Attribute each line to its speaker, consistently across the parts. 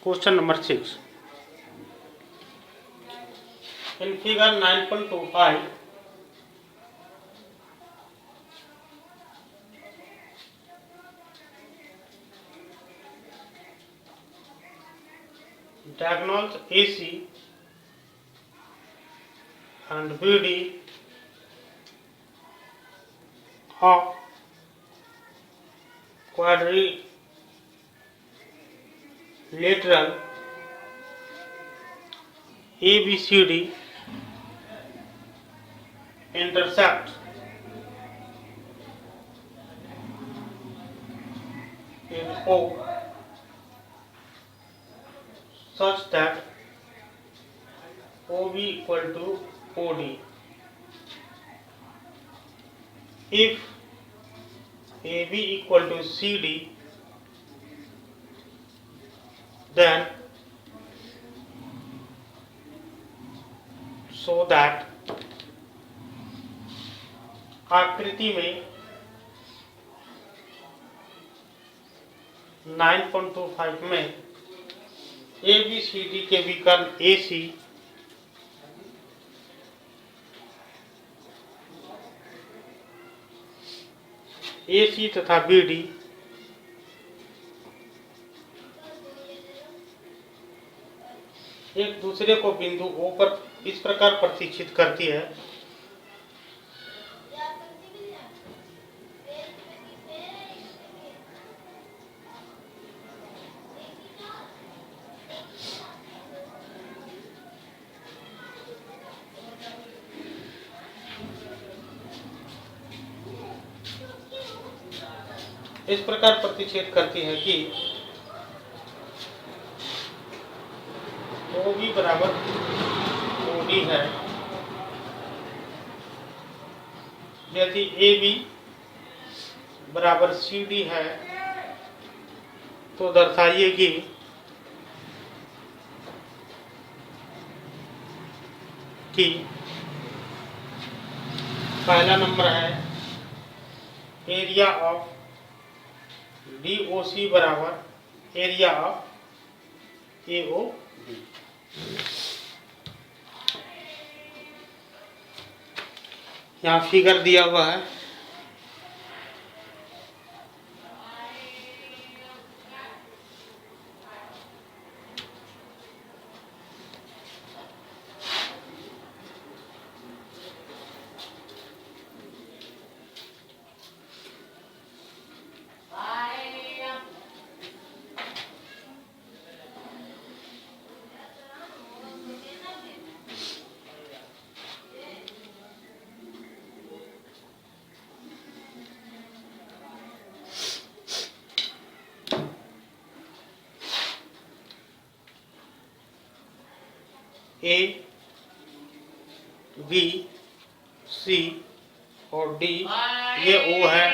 Speaker 1: Question number 6. In figure 9.25, diagonals AC and BD of quadrilateral ABCD intersect in O such that OB equal to OD. If AB equal to CD, then so that आकृति में 9.25 में ABCD के विकर्ण AC तथा BD एक दूसरे को बिंदु O पर इस प्रकार प्रतिष्ठित करती है इस प्रकार प्रतिच्छेद करती है कि OB बराबर OD है। यदि AB बराबर CD है तो दर्शाइए कि पहला नंबर है एरिया ऑफ DOC बराबर एरिया ऑफ AOB। यहाँ फिगर दिया हुआ है। A, B, C और D ये O है।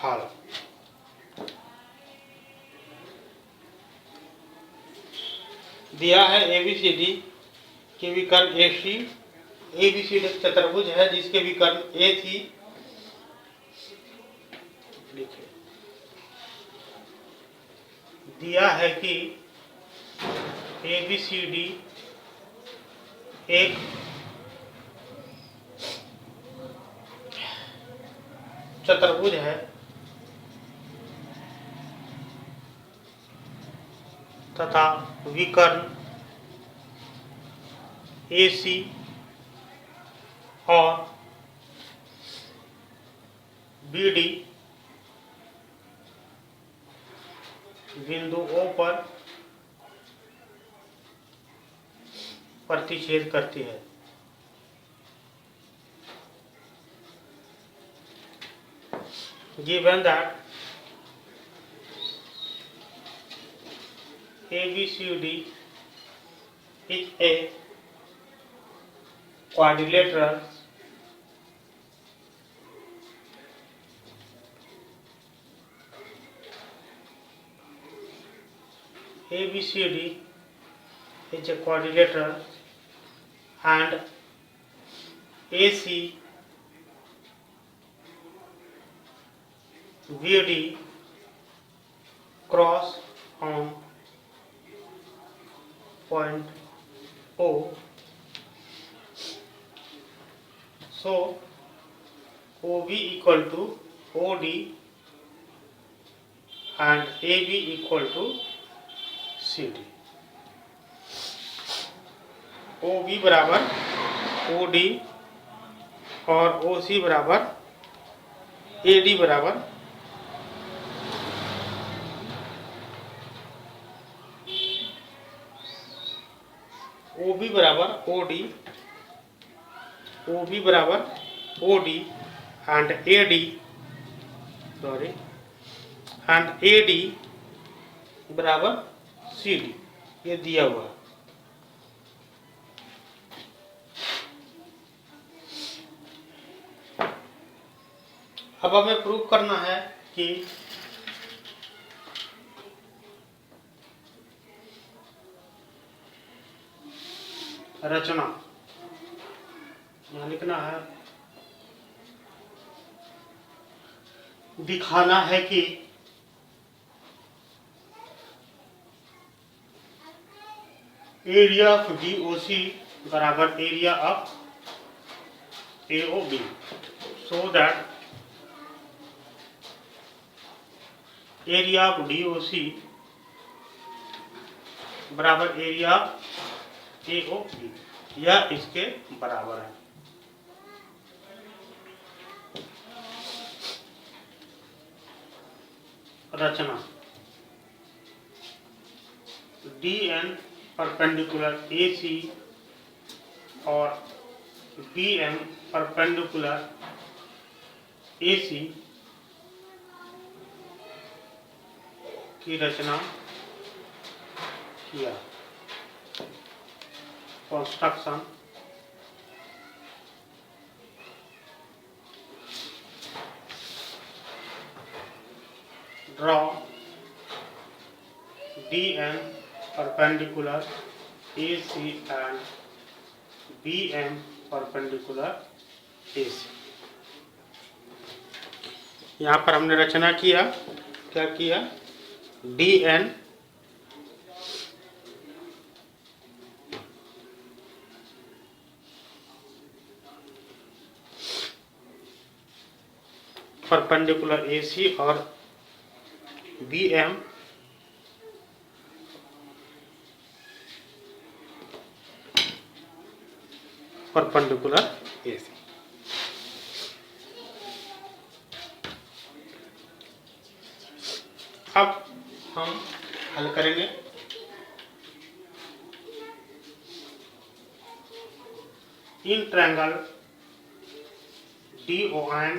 Speaker 1: हाल दिया है ABCD के विकर्ण AC ABCD एक चतुर्भुज है जिसके विकर्ण AC लिखे। दिया है कि ABCD एक चतुर्भुज है तथा विकर्ण AC और BD बिंदु O पर प्रतिच्छेद करती है। Given that ABCD is a quadrilateral ABCD is a quadrilateral and AC BD cross on point O. So OB equal to OD and AB equal to CD. OB बराबर OD और OC बराबर AD बराबर OB बराबर OD, OB बराबर OD and AD बराबर CD, ये दिया हुआ है। अब हमें प्रूव करना है कि रचना, यहाँ लिखना है, दिखाना है कि एरिया ऑफ DOC बराबर area of AOB, so that area of DOC बराबर एरिया AOB, यह इसके बराबर है। रचना DN परपेंडिकुलर AC और BM परपेंडिकुलर AC की रचना किया। Construction draw DN perpendicular AC and BM perpendicular AC। यहाँ पर हमने रचना किया, क्या किया, DN परपेंडिकुलर AC और BM परपेंडिकुलर AC। अब हम हल करेंगे। In triangle DON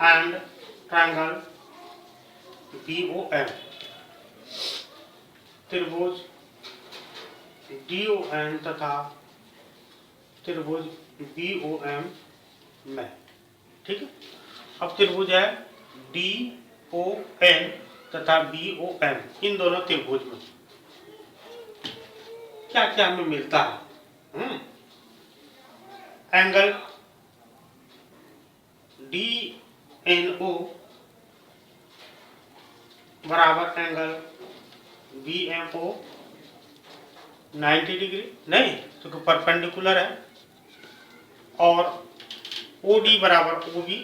Speaker 1: and triangle BOM, त्रिभुज DON तथा त्रिभुज BOM में, ठीक है। अब त्रिभुज है DON तथा BOM, इन दोनों त्रिभुज में क्या क्या हमें मिलता है। एंगल DNO बराबर एंगल BMO 90 डिग्री, नहीं तो परपेंडिकुलर है, और OD बराबर OB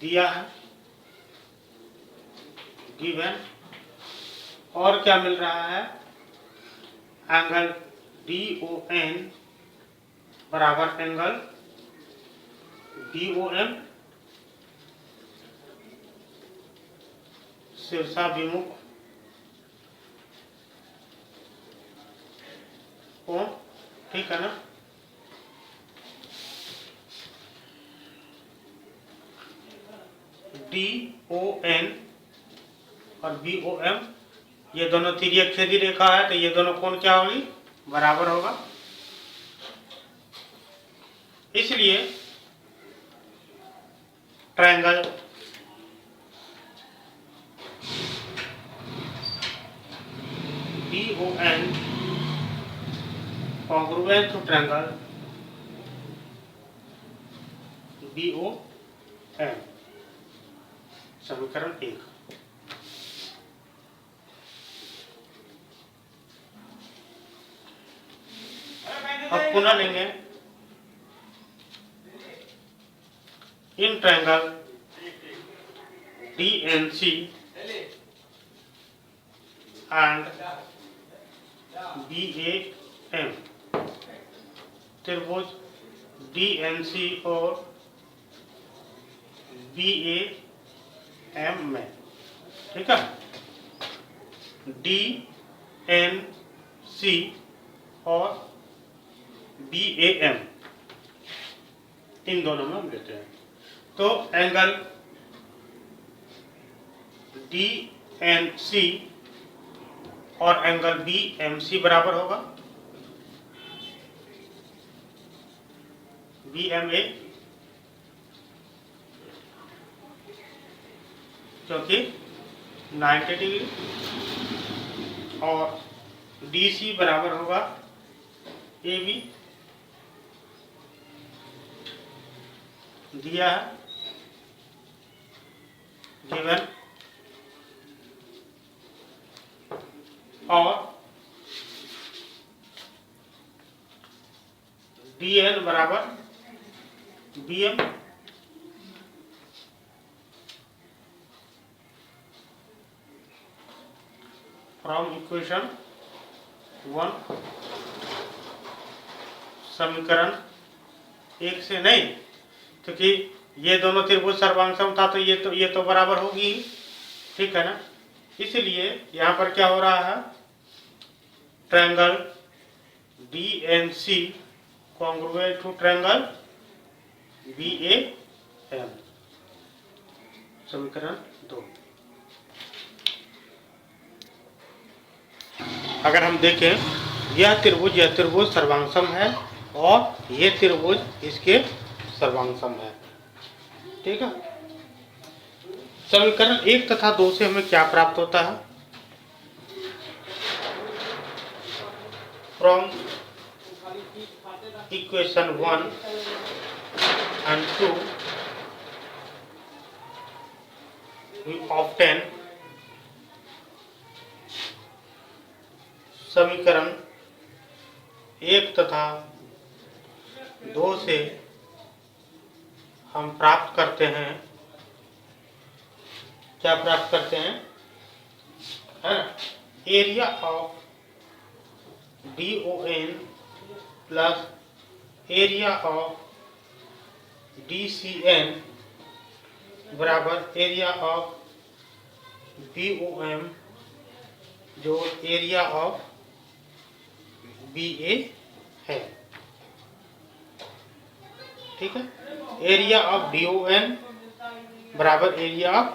Speaker 1: दिया है, गिवन। और क्या मिल रहा है, एंगल DON बराबर एंगल BOM शीर्षाभिमुख कोण, ठीक है ना। DON और BOM ये दोनों तिर्यक छेदी रेखा है, तो ये दोनों कोण क्या होगी, बराबर होगा। इसलिए triangle BON congruent to triangle BOM, समीकरण 1। अब पुनः लेंगे in triangle DNC and BAM, त्रिभुज DNC और BAM में, ठीक है। DNC और BAM इन दोनों में हम लेते हैं। तो एंगल DNC और एंगल BMC बराबर होगा BMA, क्योंकि 90 डिग्री, और DC बराबर होगा AB, दिया है गिवन, और DN बराबर BM, फ्रॉम इक्वेशन 1, समीकरण 1 से नहीं, क्योंकि ये दोनों त्रिभुज सर्वांग था, तो ये तो बराबर होगी, ठीक है ना। इसलिए यहाँ पर क्या हो रहा है, triangle DNC congruent to triangle BAM, समीकरण 2। अगर हम देखें, यह त्रिभुज सर्वांगसम है और ये त्रिभुज इसके सर्वांगसम है, ठीक है। समीकरण 1 तथा 2 से हमें क्या प्राप्त होता है, from equation 1 and 2 we obtain समीकरण 1 तथा 2 से हम प्राप्त करते हैं, क्या प्राप्त करते हैं, है ना, area of DON plus area of DCN बराबर एरिया ऑफ BOM जो एरिया ऑफ BA है, ठीक है। एरिया ऑफ DON बराबर एरिया ऑफ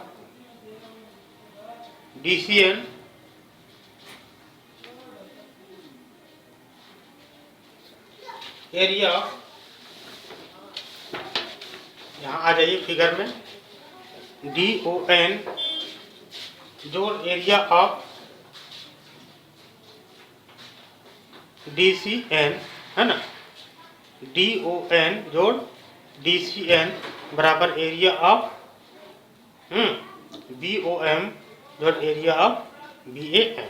Speaker 1: DCN एरिया, यहाँ आ जाइए फिगर में, DON जोड़ एरिया ऑफ DCN, है ना, DON जोड़ DCN बराबर एरिया ऑफ BOM जोड़ एरिया ऑफ BAM।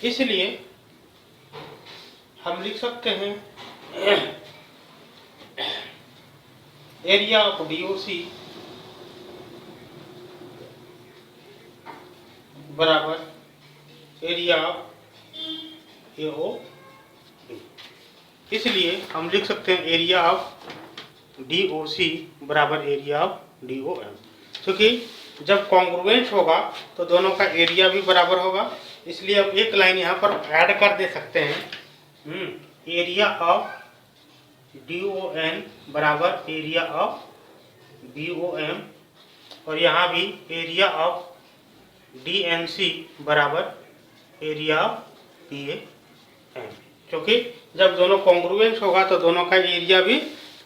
Speaker 1: इसलिए हम लिख सकते हैं एरिया ऑफ DOC बराबर एरिया ऑफ AOB। इसलिए हम लिख सकते हैं एरिया ऑफ DOC बराबर एरिया ऑफ DOM, क्योंकि जब कॉन्ग्रुएंट होगा तो दोनों का एरिया भी बराबर होगा। इसलिए अब एक लाइन यहाँ पर ऐड कर दे सकते हैं, एरिया ऑफ DON बराबर एरिया ऑफ BOM, और यहाँ भी एरिया ऑफ DNC बराबर एरिया ऑफ BAM, क्योंकि जब दोनों कॉन्ग्रुएंट होगा तो दोनों का एरिया भी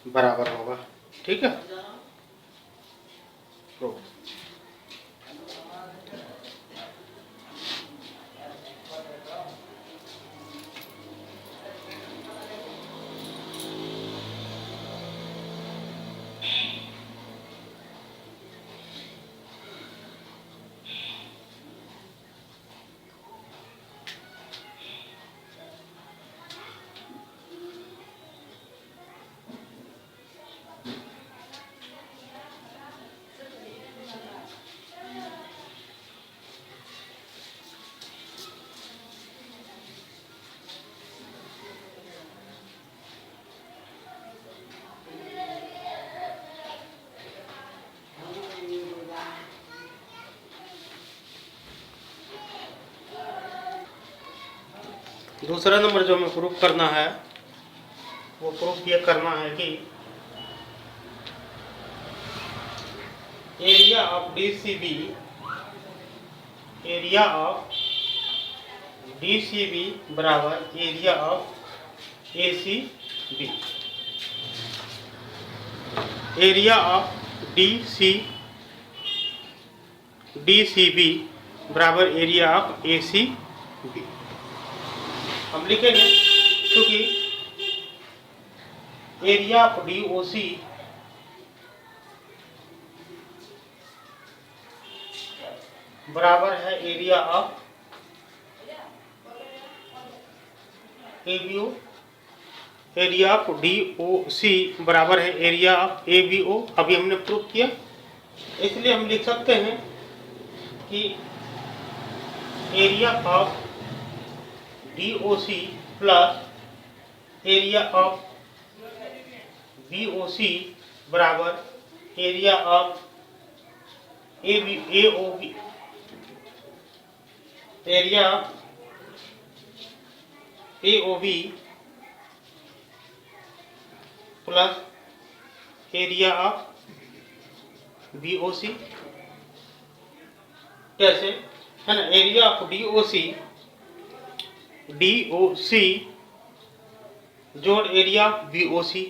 Speaker 1: बराबर होगा, ठीक है। दूसरा नंबर जो हमें प्रूफ करना है वो प्रूफ ये करना है कि एरिया ऑफ डीसीबी बराबर area of ACB. Area of DCB बराबर एरिया ऑफ एसीबी हम लिखेंगे, क्योंकि एरिया ऑफ डीओसी बराबर है area of ABO. Area of DOC बराबर है एरिया ऑफ एबीओ। अभी हमने प्रूव किया, इसलिए हम लिख सकते हैं कि area of DOC plus area of BOC बराबर area of AOB. Area AOB plus area of BOC. कैसे है ना? एरिया ऑफ डीओसी जोड़ area of BOC,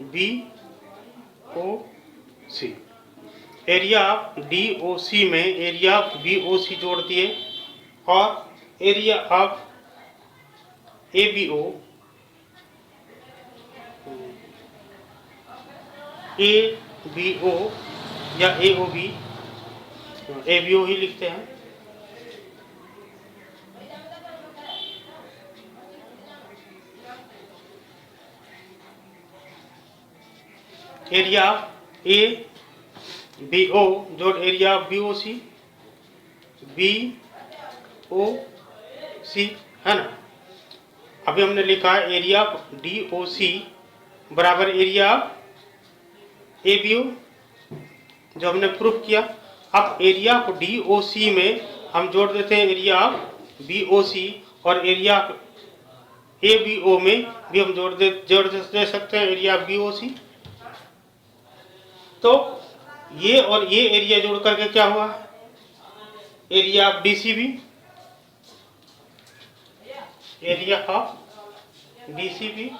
Speaker 1: BOC. Area of DOC में एरिया ऑफ बीओसी जोड़ दिए और एरिया ऑफ एबीओ या एओबी, एबीओ ही लिखते हैं। एरिया ए बी ओ जोड़ एरिया बीओसी, बीओसी है ना। अभी हमने लिखा है एरिया डीओसी बराबर एरिया एबीओ, जो हमने प्रूफ किया। अब एरिया डीओसी में हम जोड़ देते हैं एरिया बीओसी, और एरिया एबीओ में भी हम जोड़ दे सकते हैं एरिया बीओसी। तो ये और ये एरिया जोड़ करके क्या हुआ? Area of DCB, area of DCB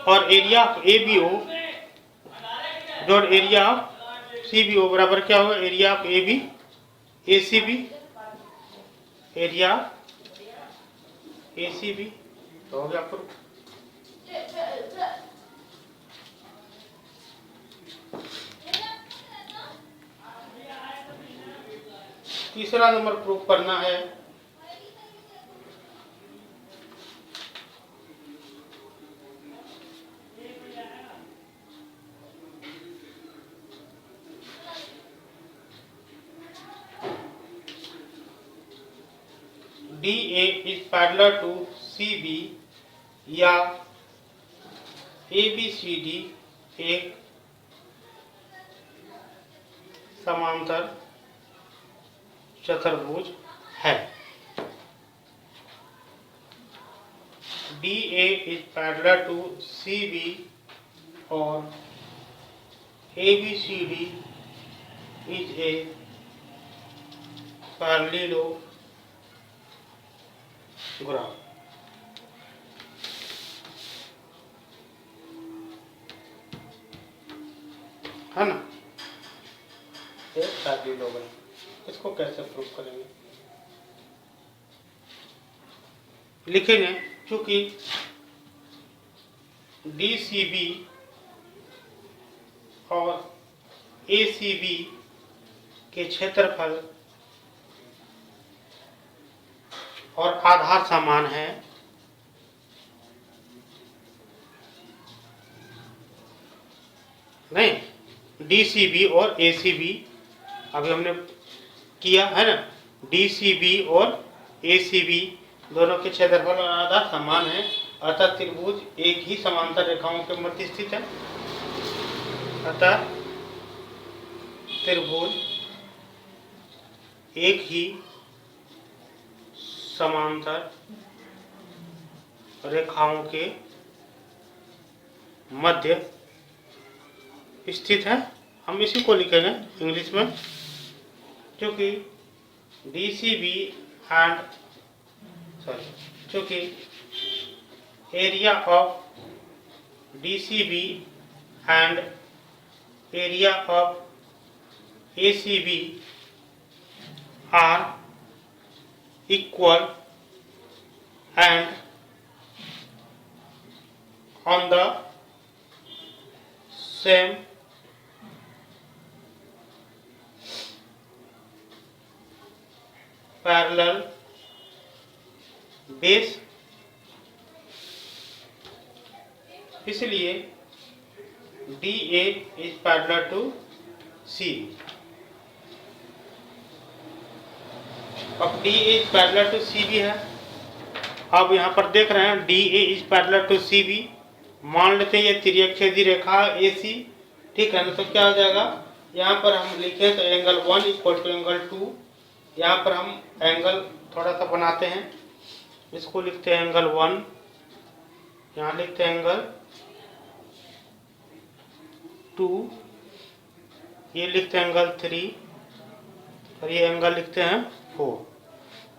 Speaker 1: और एरिया ऑफ एबीओ जोड़ एरिया ऑफ सीबीओ बराबर क्या होगा? Area of AB ACB, area ACB. तो हो गया प्रूफ। तीसरा नंबर प्रूफ करना है DA is parallel to CB या ABCD एक समांतर चतुर्भुज है। DA is parallel to CB और ABCD is a parallelogram है ना। एक पैरेललोग्राम, इसको कैसे प्रूव करेंगे? लिखेंगे, क्योंकि DCB और ACB के क्षेत्रफल और आधार समान है, नहीं। DCB और ACB अभी हमने किया है ना। DCB और ACB दोनों के क्षेत्रफल और आधार समान है, अतः त्रिभुज एक ही समांतर रेखाओं के मध्य स्थित है। अतः त्रिभुज एक ही समांतर रेखाओं के मध्य स्थित है। हम इसी को लिखेंगे इंग्लिश में, क्योंकि DCB एंड क्योंकि area of DCB and area of ACB are equal and on the same parallel base, इसलिए DA is parallel to CB। अब DA is parallel to CB है। अब यहाँ पर देख रहे हैं DA is parallel to CB, मान लेते हैं ये तिर्यकछेदी रेखा AC, ठीक है ना। तो क्या हो जाएगा, यहाँ पर हम लिखें तो एंगल 1 इक्वल टू एंगल 2। यहाँ पर हम एंगल थोड़ा सा बनाते हैं, इसको लिखते हैं एंगल 1, यहाँ लिखते हैं एंगल 2, ये लिखते हैं एंगल 3 और ये एंगल लिखते हैं 4।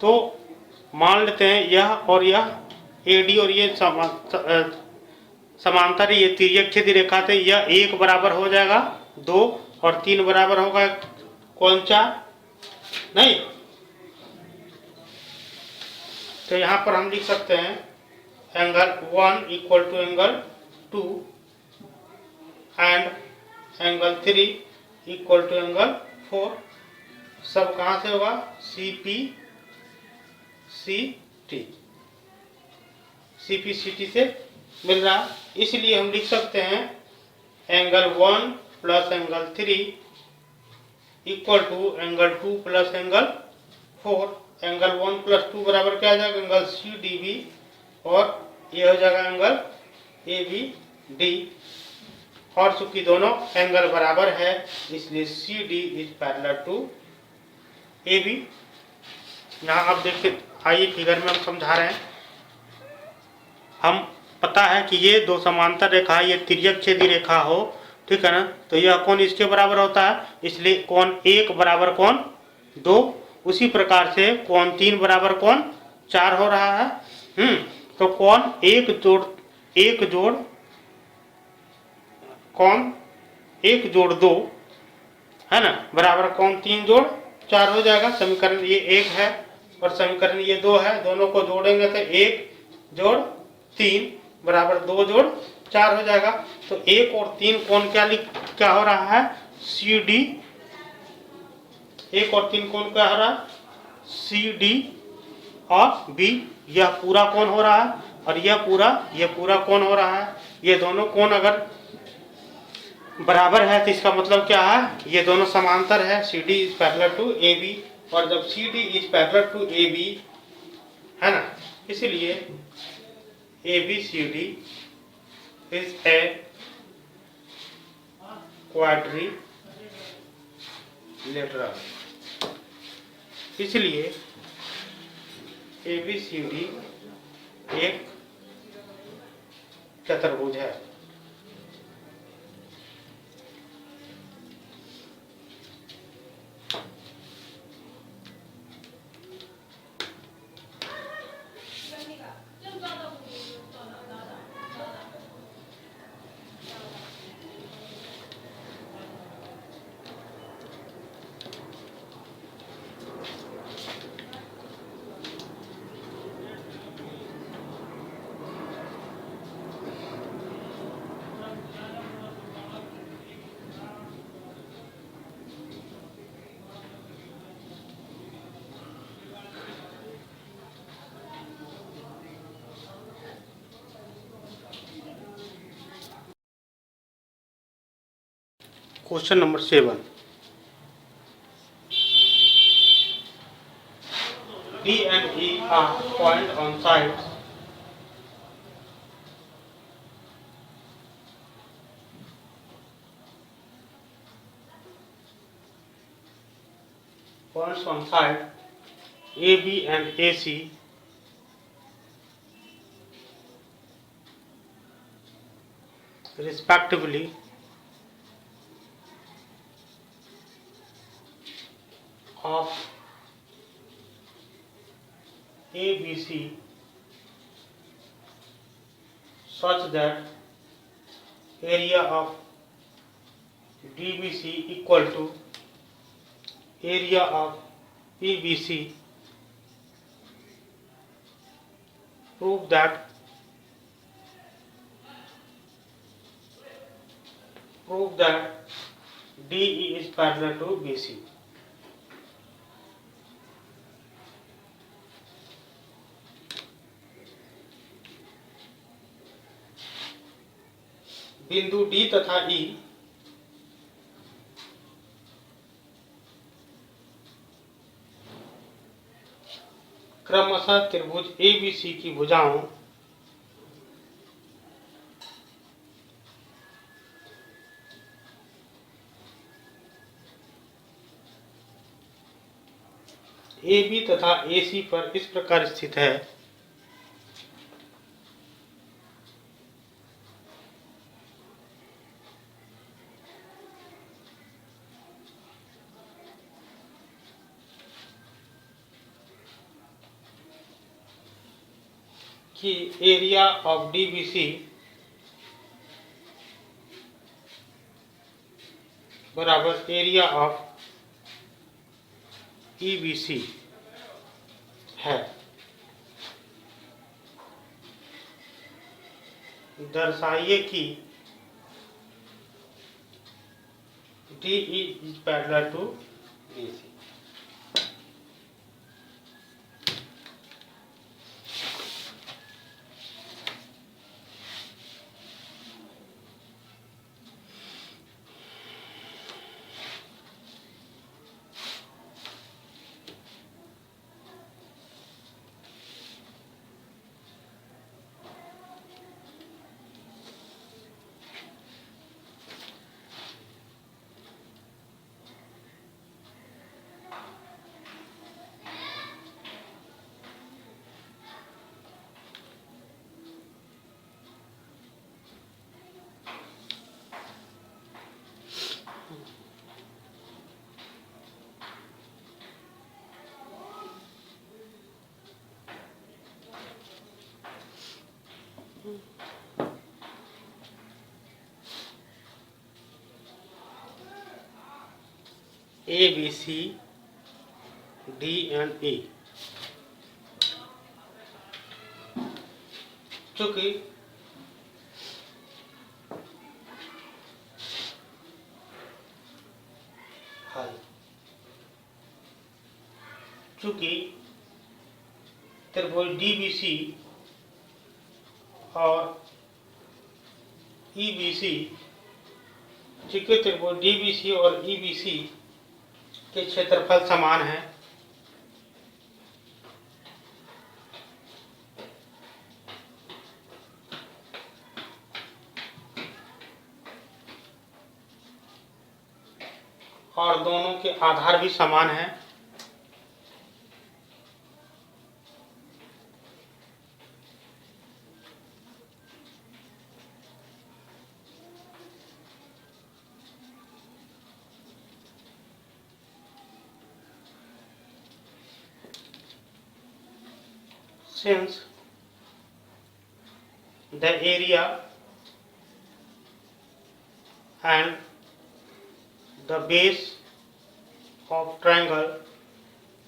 Speaker 1: तो मान लेते हैं यह और यह AD और ये समांतर, ये तिर्यकछेदी रेखा थे, यह 1 बराबर हो जाएगा 2 और 3 बराबर होगा कौन 4 नहीं। तो यहाँ पर हम लिख सकते हैं angle 1 equal to angle 2 and angle 3 equal to angle 4। सब कहाँ से होगा, CPCT से मिल रहा। इसलिए हम लिख सकते हैं angle 1 plus angle 3 equal to angle 2 plus angle 4। Angle 1 plus 2 बराबर क्या आ जाएगा, एंगल CDB, और ये हो जाएगा एंगल ABD। और चूंकि दोनों एंगल बराबर है इसलिए CD is parallel to AB। यहाँ आप देखिए, आइए फिगर में हम समझा रहे हैं। हम पता है कि ये दो समांतर रेखा, ये तिर्यकछेदी रेखा हो, ठीक है ना। तो यह कोण इसके बराबर होता है, इसलिए कोण 1 बराबर कोण 2। उसी प्रकार से कोण 3 बराबर कोण 4 हो रहा है। तो कोण 1 जोड़ 2 है ना, बराबर कोण 3 जोड़ 4 हो जाएगा। समीकरण ये 1 है और समीकरण ये 2 है, दोनों को जोड़ेंगे तो 1 जोड़ 3 बराबर 2 जोड़ 4 हो जाएगा। तो 1 और 3 कोण क्या हो रहा है, CD। 1 और 3 कोण क्या हो रहा है, CD और B। यह पूरा कोण हो रहा है और यह पूरा कोण हो रहा है। ये दोनों कोण अगर बराबर है तो इसका मतलब क्या है, ये दोनों समांतर है। CD is parallel to AB, और जब CD is parallel to AB है ना, इसलिए ABCD इज ए क्वाड्रिलेटरल। इसलिए ABCD एक चतुर्भुज है। Question number 7. D and E are point on sides points on side AB and AC respectively of ABC such that area of DBC equal to area of EBC. Prove that DE is parallel to BC. बिंदु D तथा E क्रमशः त्रिभुज ABC की भुजाओं AB तथा AC पर इस प्रकार स्थित है कि एरिया ऑफ DBC बराबर एरिया ऑफ EBC है। दर्शाइए कि DE is parallel to BC। A, B, C, D and E चूंकि त्रिभुज DBC और EBC चूंकि त्रिभुज DBC और EBC के क्षेत्रफल समान है और दोनों के आधार भी समान हैं since the area and the base of triangle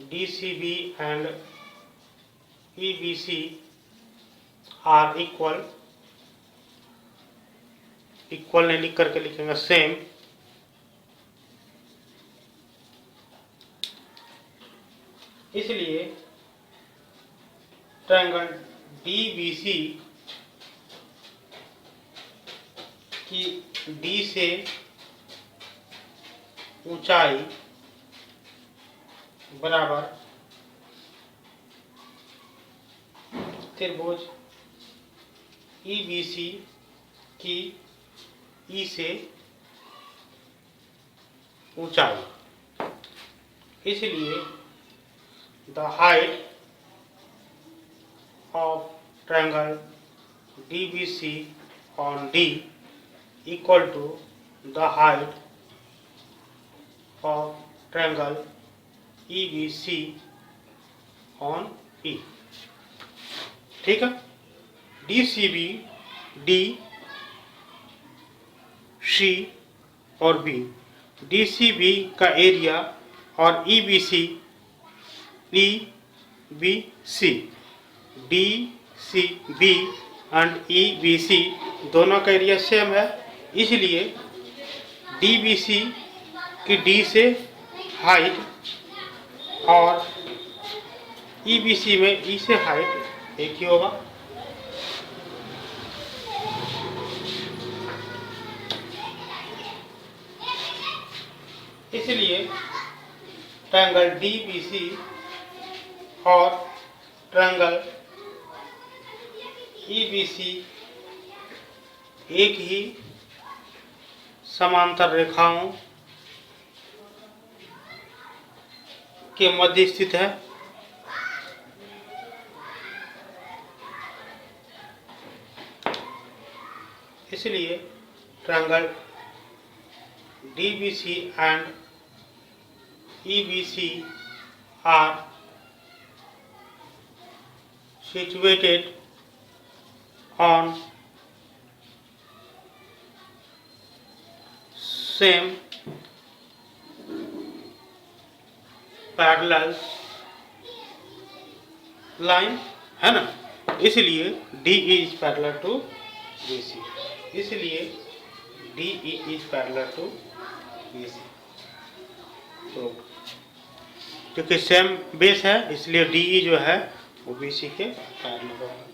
Speaker 1: DCB and EBC are equal नहीं लिख करके लिखेंगे सेम इसलिए ट्रायंगल DBC की D से ऊंचाई बराबर त्रिभुज EBC की E से ऊंचाई इसलिए the height of triangle DBC on D equal to the height of triangle EBC on E। ठीक है, DCB, D, C और B, DCB का एरिया और EBC, DCB एंड EBC दोनों का एरिया सेम है, इसलिए DBC की D से हाइट और EBC में E से हाइट एक ही होगा। इसलिए ट्रायंगल DBC और ट्रायंगल EBC एक ही समांतर रेखाओं के मध्य स्थित है। इसलिए triangle DBC and EBC are situated on same parallel line है ना, इसलिए DE is parallel to BC, इसलिए DE is parallel to BC। तो क्योंकि सेम बेस है इसलिए DE जो है वो BC के पैरेलल होगा।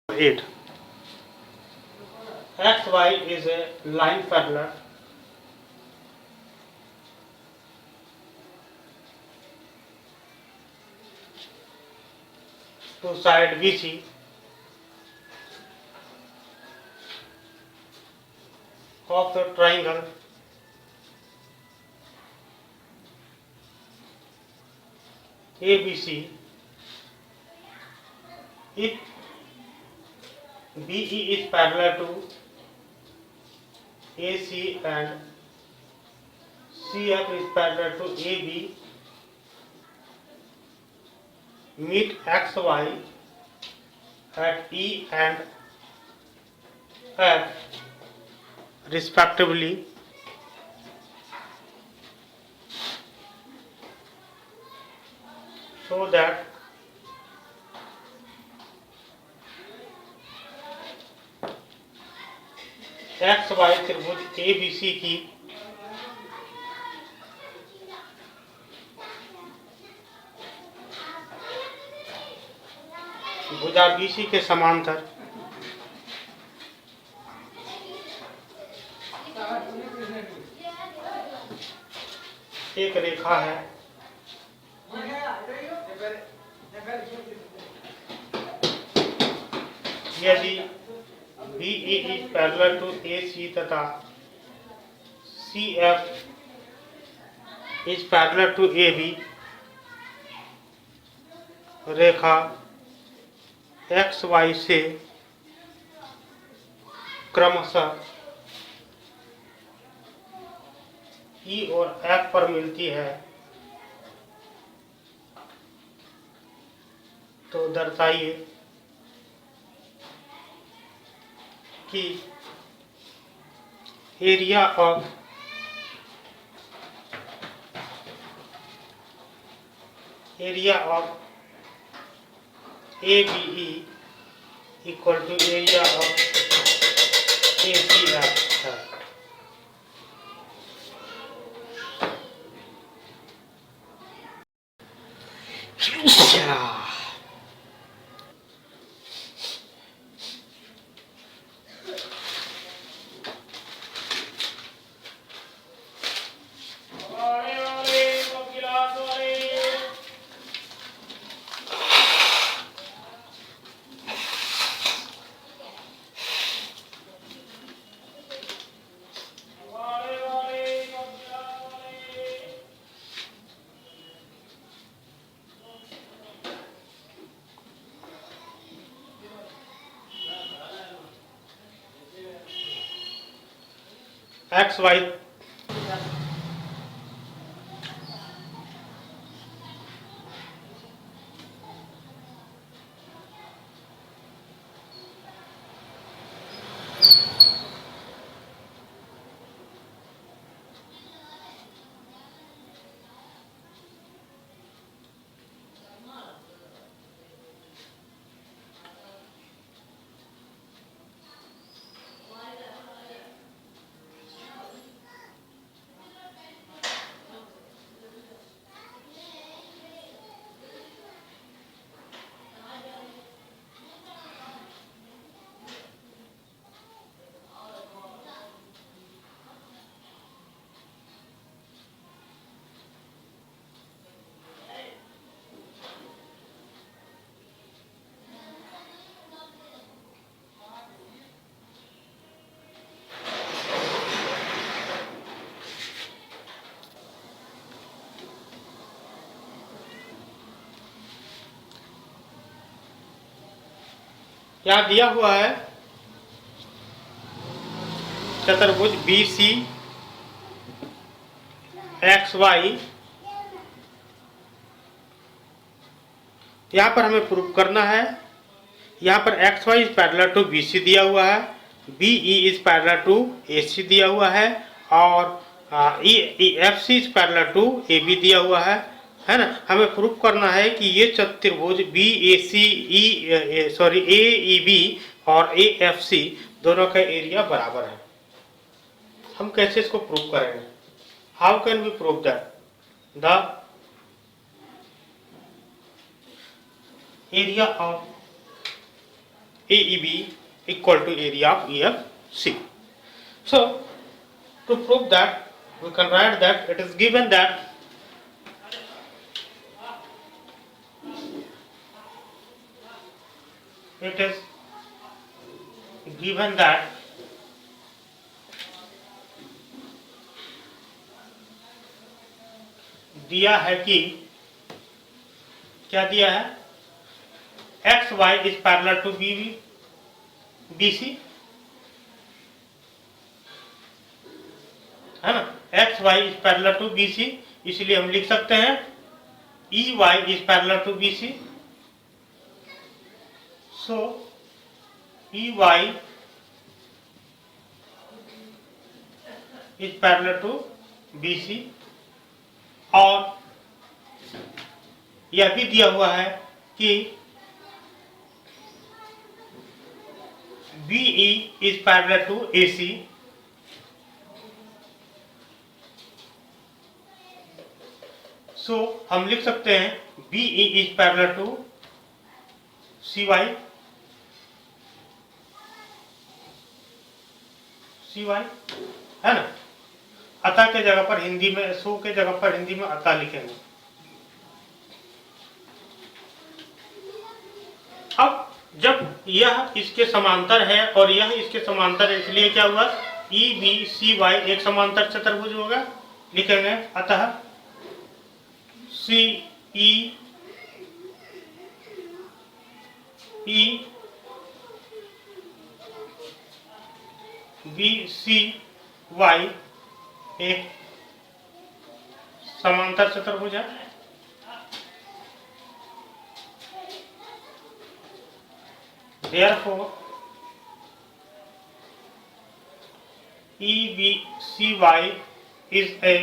Speaker 1: Eight. XY is a line parallel to side BC of the triangle ABC if BE is parallel to AC and CF is parallel to AB, meet XY at E and F respectively, so that XY त्रिभुज ABC की भुजा BC के समांतर एक रेखा है, यदि BE is parallel to AC तथा CF is parallel to AB, Rekha XY से क्रमशः E और F पर मिलती है, तो दर्शाइए कि area of ABE equal to area of ACF है। एक्स वाई यहाँ दिया हुआ है चतुर्भुज बी सी एक्स वाई। यहाँ पर हमें प्रूव करना है, यहाँ पर X Y is parallel to B C दिया हुआ है, B E is parallel to A C दिया हुआ है, और F C is parallel to A B दिया हुआ है ना। हमें प्रूव करना है कि ये चतुर्भुज बी ए सी ए ई बी और ए एफ सी दोनों का एरिया बराबर है। हम कैसे इसको प्रूव करेंगे? How can we prove that the area of AEB equal to area of EFC. So, to prove that, we can write that it is given that दिया है कि क्या दिया है, X Y is parallel to B C, है ना। X Y is parallel to B C, इसलिए हम लिख सकते हैं E Y is parallel to B C. So E Y is parallel to B C, और यह भी दिया हुआ है कि BE is parallel to AC, so हम लिख सकते हैं BE is parallel to CY, है ना। अतः के जगह पर हिंदी में, सो के जगह पर हिंदी में अतः लिखेंगे। अब जब यह इसके समांतर है और यह इसके समांतर है, इसलिए क्या हुआ, ई बी सी वाई एक समांतर चतुर्भुज होगा। लिखेंगे अतः सी ई बी सी वाई एक समांतर चतुर्भुज है। Therefore, EBCY is a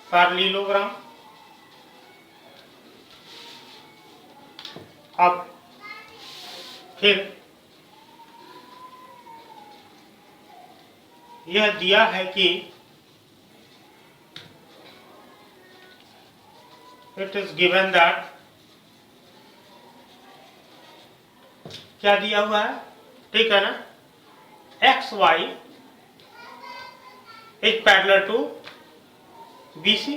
Speaker 1: parallelogram. अब फिर यह दिया है कि it is given that, क्या दिया हुआ है, ठीक है ना, X Y is parallel to B C.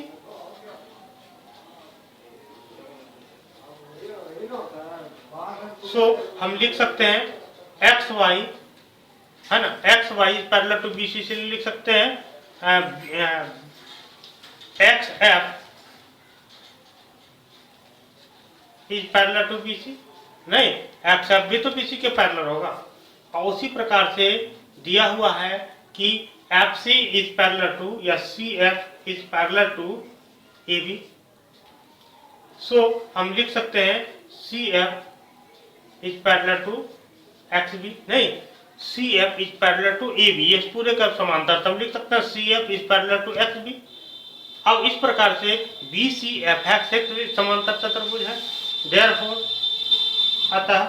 Speaker 1: So हम लिख सकते हैं एक्स वाई, है ना, X Y is parallel to B C से लिख सकते हैं X F is parallel to B C, नहीं, एक्स एफ भी तो बीसी के पैरेलल होगा। और उसी प्रकार से दिया हुआ है कि FC इज पैरेलल टू या CF is parallel to AB, so हम लिख सकते हैं CF is parallel to XB, नहीं CF is parallel to AB, ये पूरे का समांतर, तब लिख सकते हैं CF is parallel to XB। अब इस प्रकार से BCFX एक समांतर चतुर्भुज है, देयरफॉर अतः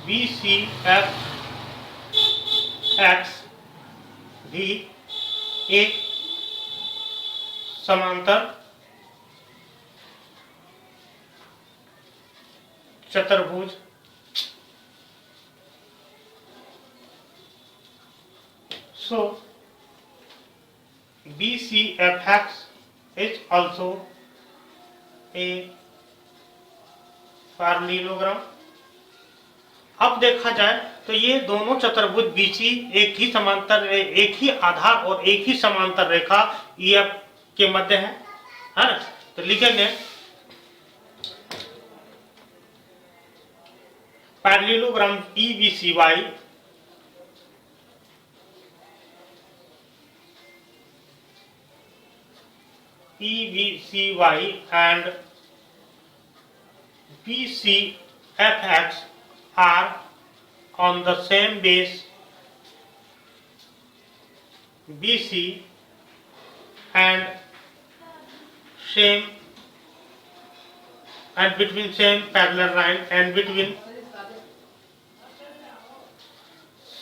Speaker 1: BCFX भी एक समांतर चतुर्भुज सो BCFX is also a parallelogram. अब देखा जाए तो ये दोनों चतुर्भुज BC एक ही समांतर, एक ही आधार और एक ही समांतर रेखा EF के मध्य है ना। तो लिखेंगे parallelogram EBCY and BCFX are on the same base BC and between same parallel line and between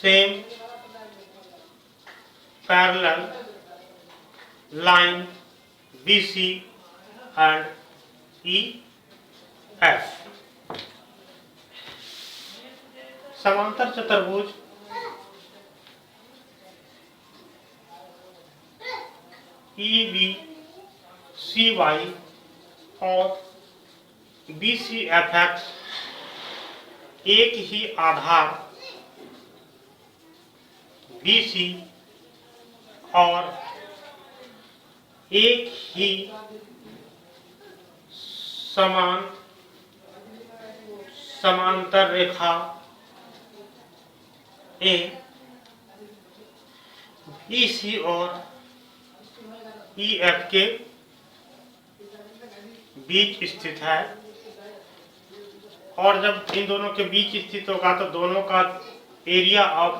Speaker 1: same parallel line BC and EF। समांतर चतुर्भुज EBCY और BCFX एक ही आधार BC और एक ही समांतर रेखा A BC और EF के बीच स्थित है, और जब इन दोनों के बीच स्थित होगा तो दोनों का area of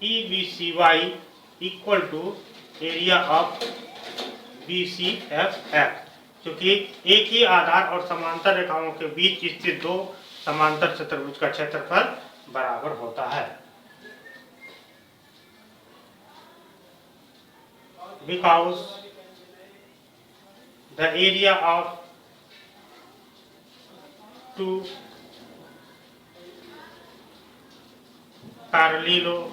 Speaker 1: EBCY equal to area of BCFX, क्योंकि एक ही आधार और समांतर रेखाओं के बीच स्थित दो समांतर चतुर्भुज का क्षेत्रफल बराबर होता है। Because the area of two parallelogram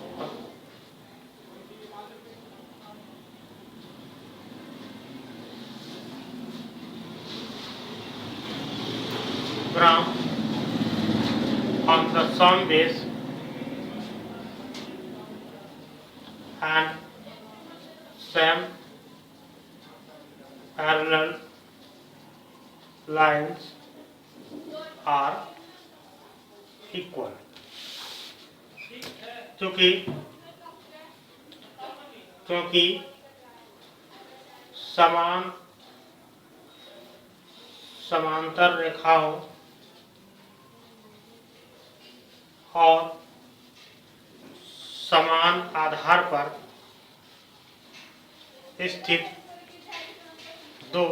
Speaker 1: on the same base and same parallel lines are equal, क्योंकि समांतर रेखाओं और समान आधार पर स्थित दो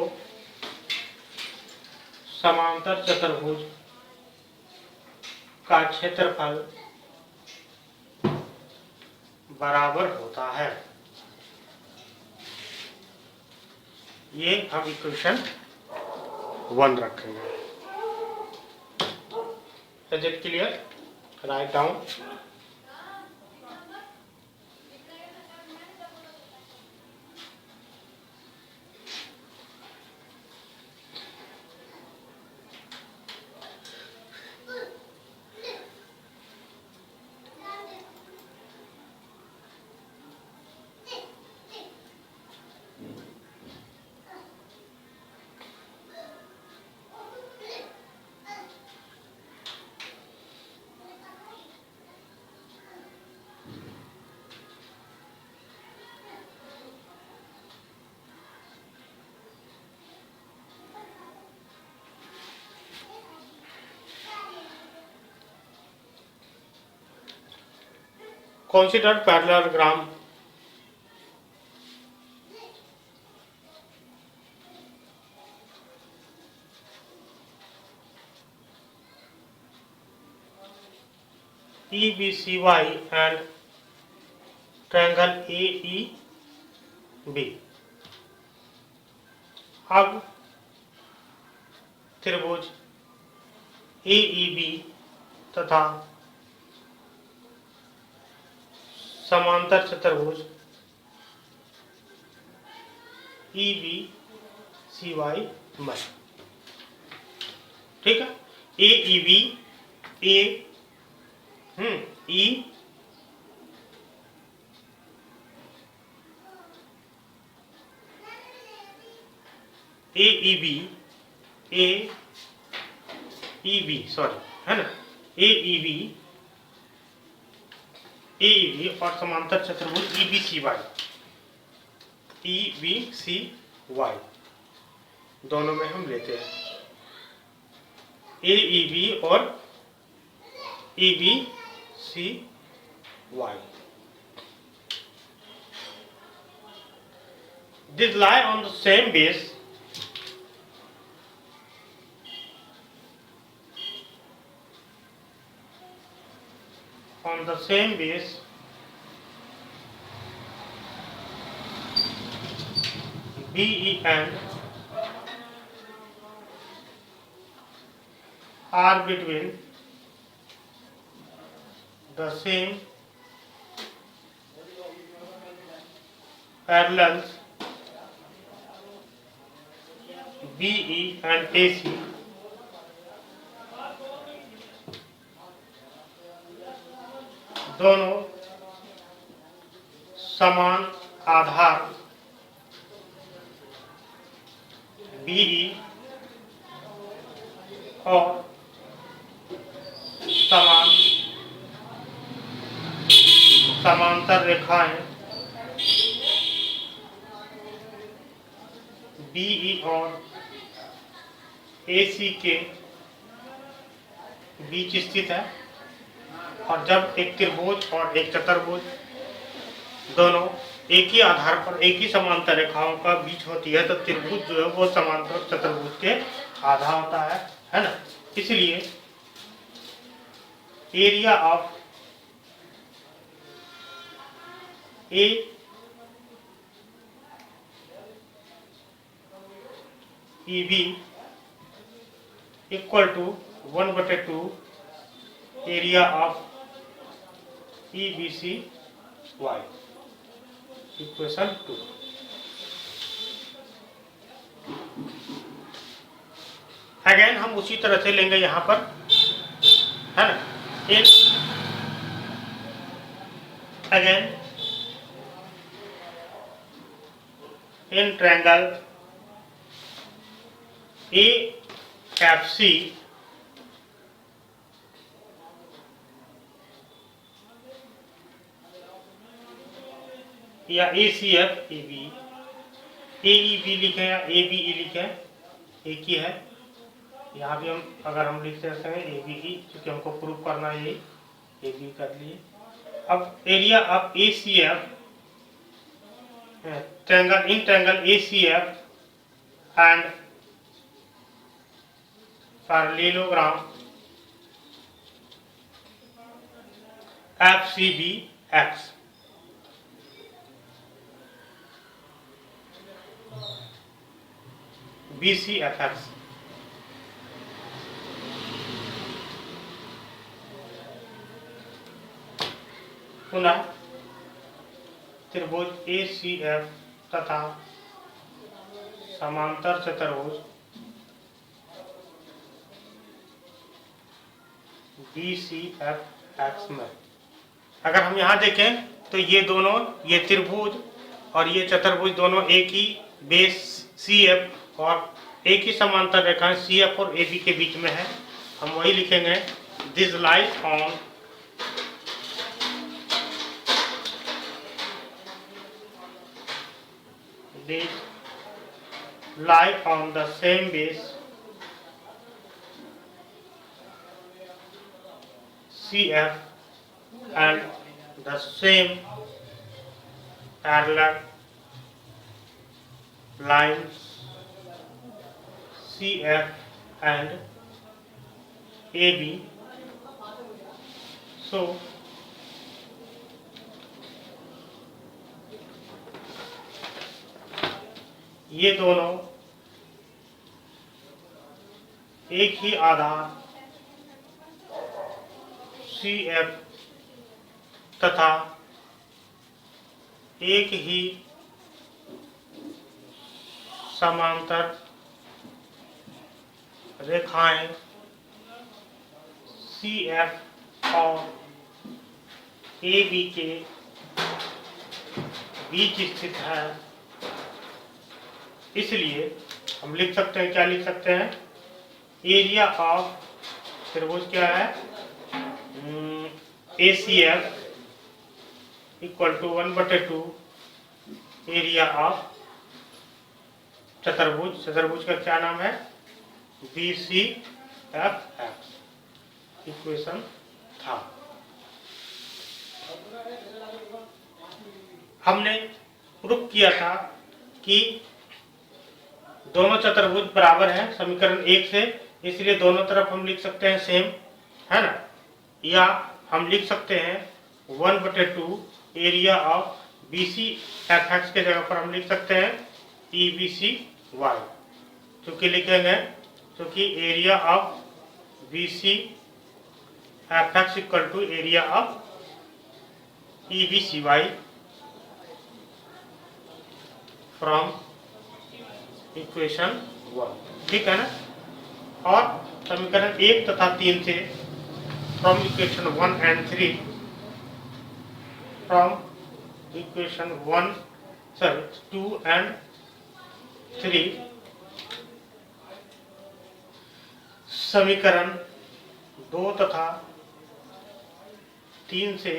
Speaker 1: समांतर चतुर्भुज का क्षेत्रफल बराबर होता है। ये हम इक्वेशन 1 रखेंगे। Is it clear? Write down. consider parallelogram EBCY and triangle AEB. अब त्रिभुज AEB तथा समांतर चतुर्भुज EBCY में, ठीक है। AEB AEB सॉरी, है ना, AEB और समांतर चतुर्भुज EBCY दोनों में हम लेते हैं AEB और EBCY। These lie on the same base BE and are between the same parallels BE and AC दोनों समान आधार BE और समांतर रेखाएं BE और AC के बीच स्थित है। और जब एक त्रिभुज और एक चतुर्भुज दोनों एक ही आधार पर एक ही समांतर रेखाओं का बीच होती है, तो त्रिभुज जो है वो समांतर चतुर्भुज के आधा होता है ना। इसलिए area of AEB equal to 1/2 area of EBCY, equation 2। Again हम उसी तरह से लेंगे यहाँ पर, है ना। अगेन इन ट्रायंगल AFC या ACF AEB लिखे या ABE लिखे, एक ही है। यहाँ भी हम अगर हम लिख सकते हैं ABE, क्योंकि हमको प्रूव करना है, यही AB कर लिए। अब area of ACF triangle ACF and parallelogram FCBX BCFX पुनः त्रिभुज ACF तथा समांतर चतुर्भुज BCFX में अगर हम यहाँ देखें तो ये दोनों, ये त्रिभुज और ये चतुर्भुज दोनों एक ही बेस CF और एक ही समांतर रेखाएं CF और AB के बीच में है। हम वही लिखेंगे, this lies on they lie on the same base CF and the same parallel lines CF and AB. So ये दोनों एक ही आधार CF तथा एक ही समांतर रेखाएं CF और AB के बीच स्थित है। इसलिए हम लिख सकते हैं, क्या लिख सकते हैं, एरिया ऑफ त्रिभुज क्या है, ACF equal to 1/2 area of चतुर्भुज। चतुर्भुज का क्या नाम है, BCFX इक्वेशन था। हमने प्रूफ किया था कि दोनों चतुर्भुज बराबर हैं समीकरण 1 से, इसलिए दोनों तरफ हम लिख सकते हैं सेम, है ना, या हम लिख सकते हैं 1/2 एरिया ऑफ BCFX के जगह पर हम लिख सकते हैं EBCY। क्योंकि लिखेंगे क्योंकि area of BCFX equal to area of EBCY from equation 1, ठीक है ना। और समीकरण 1 तथा 3 से from equation 1 and 3, from equation 2 and 3, समीकरण 2 तथा 3 से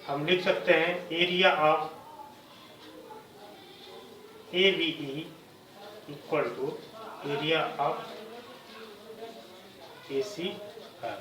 Speaker 1: हम लिख सकते हैं area of ABE equal to area of AC है।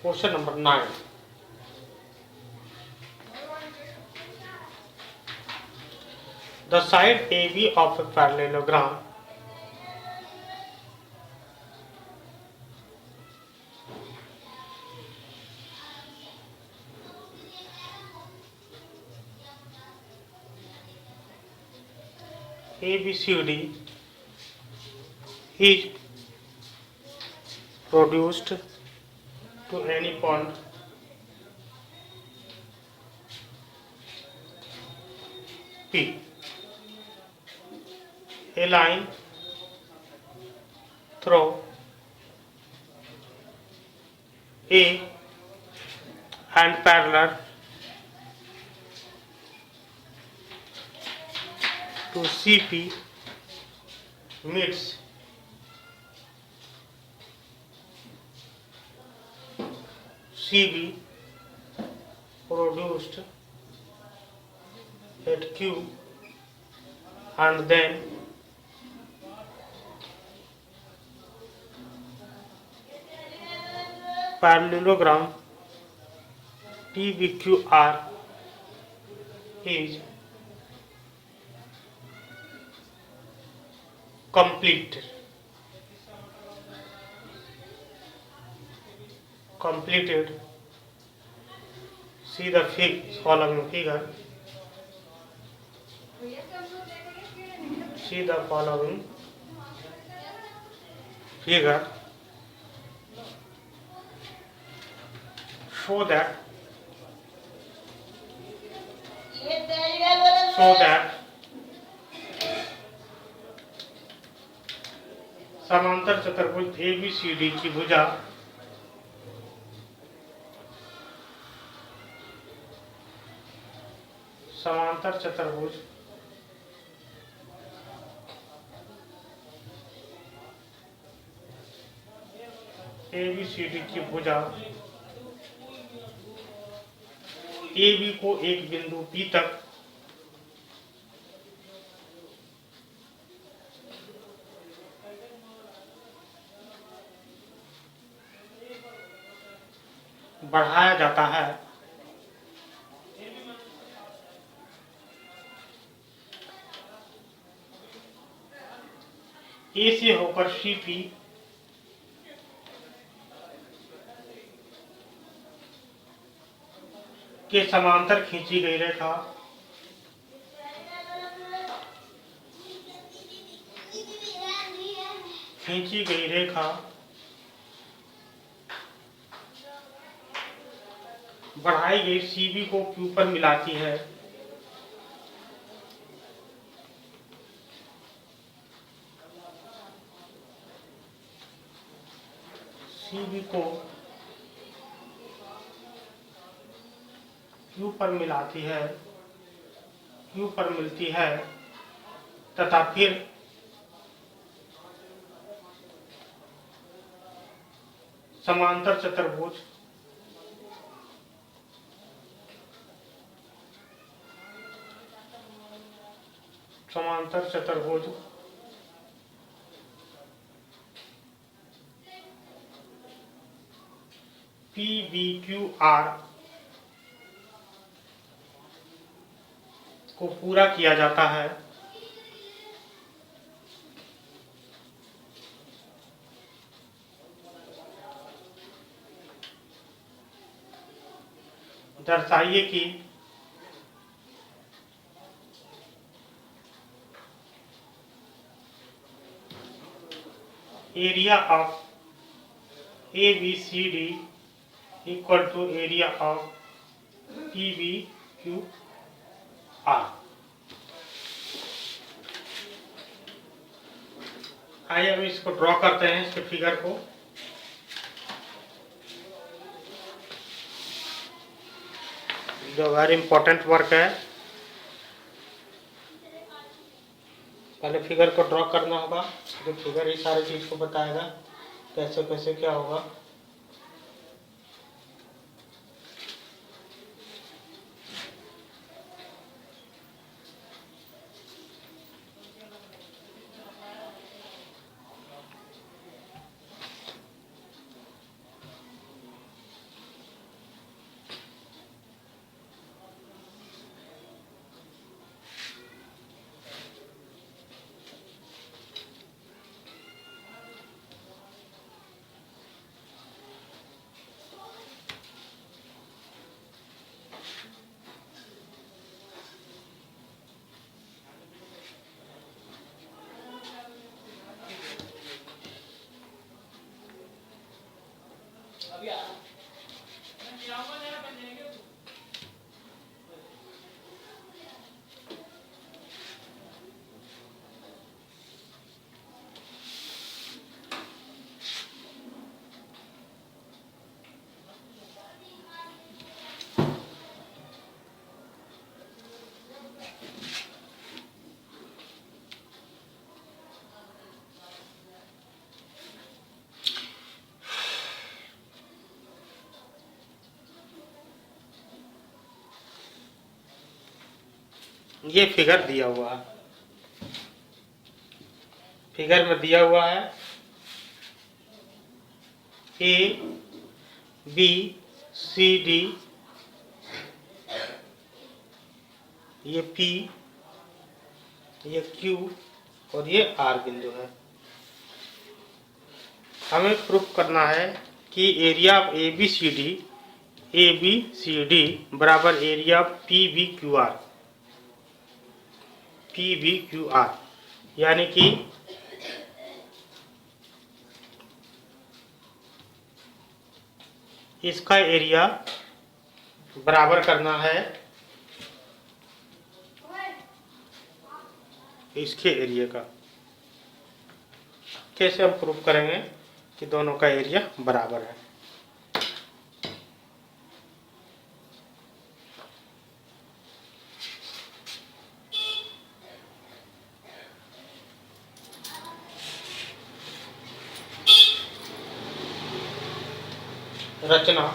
Speaker 1: Question number 9. The side AB of a parallelogram ABCD is produced to any point P. A line through A and parallel to CP meets CB produced at Q, and then parallelogram PBQR is complete. completed. See the following figure. See the following figure. Show that समांतर चतुर्भुज ABCD की भुजा समांतर चतुर्भुज ABCD की भुजा AB को एक बिंदु P तक बढ़ाया जाता है A से होकर CP के समांतर खींची गई रेखा बढ़ाई गई CB को Q पर मिलाती है। CB को Q पर मिलाती है, Q पर मिलती है तथा फिर समांतर चतुर्भुज PBQR को पूरा किया जाता है। दर्शाइए कि area of ABCD equal to area of PBQR। आइए हम इसको ड्रॉ करते हैं, इसके फिगर को। जो वेरी इंपॉर्टेंट वर्क है, पहले फिगर को ड्रॉ करना होगा। जो फिगर ही सारी चीज को बताएगा कैसे कैसे क्या होगा। ये फिगर दिया हुआ है, फिगर में दिया हुआ है ABCD, ये P, ये Q और ये R बिंदु है। हमें प्रूफ करना है कि area of A B C D बराबर area of P B Q R, यानी कि इसका एरिया बराबर करना है इसके एरिया का। कैसे हम प्रूव करेंगे कि दोनों का एरिया बराबर है? रचना